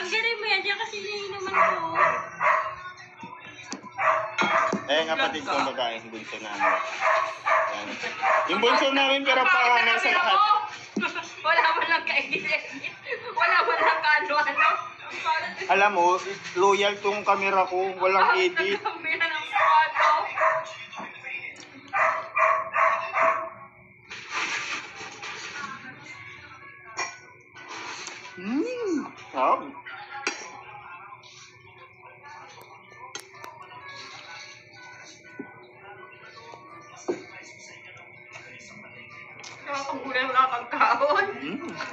Tanggalin mo yan, diyan kasi iniinuman ko. Kapatid ko magkain yung bunso namin. Yan. Yung bunso namin pero panganay sa lahat. Wala man lang ka-edit. Wala man lang ka-ano-ano. Alam mo, loyal tong camera ko. Walang edit. Nagkamera ng photo. Sarap. Nakakagulay mo nakakagkaon.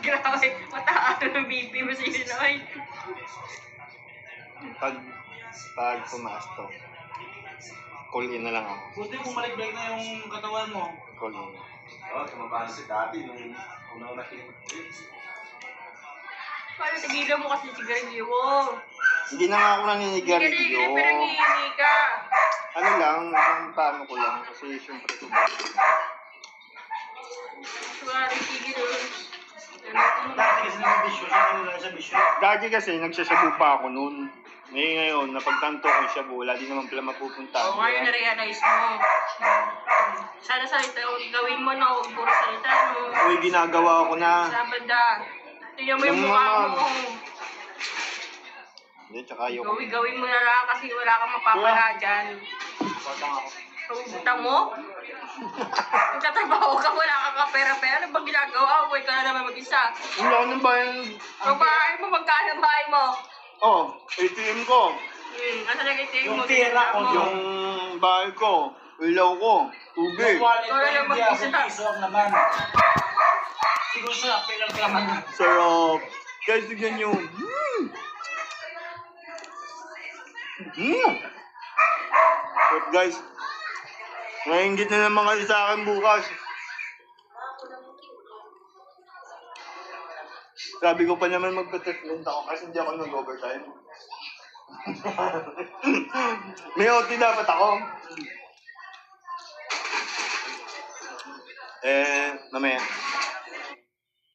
Grabe, mataas ng BP mo si Sinoy. Pag pumaas to, call in na lang ako. Buti bumalik-balik na yung katawan mo. Call in. Tumabaan si Daddy nung unang nakikita. Paano tigilan mo kasi sigarilyo mo? Hindi na nga ako naninigarilyo. Hindi ka nangihingi ka. Ano lang, paano ko lang. Kasi syempre ito ba? Suwari, sigil. Dati kasi nag-bisyo siya, ano lang sa bisyo. Dati kasi nagsasabu pa ako noon. Ngayon, napagtanto ko siya, wala din naman pala mapupunta. Oo, ngayon na-realize mo. Sana salita, gawin mo na, huwag puro salita, no? Uy, ginagawa ko na. Sabada. Tingnan mo yung mukha mo. Hindi, tsaka ayoko. Gawin mo na lang kasi wala kang mapapala dyan. Patang ako. Pumunta mo? Nagtatrabaho ka, wala kang kapera-pera. Ano bang ginagawa? Uwi ka na naman mag-isa. Wala ko ng bayan. Ang bahay mo, magkano ang bahay mo? Oh, ATM ko. Ano nag-itigil mo? Yung tira ko, Yung bahay ko. Ilaw ko. Tubig. Yung wallet ko, Wala hindi mag-isa. ako piso ang naman. Siguro sa pilang laman. Sarap. Guys, tignan nyo. But guys, nainggit na naman kayo sa akin bukas. Sabi ko pa naman magpa-treatment ako kasi hindi ako nag-overtime. May OT dapat ako. Mamaya.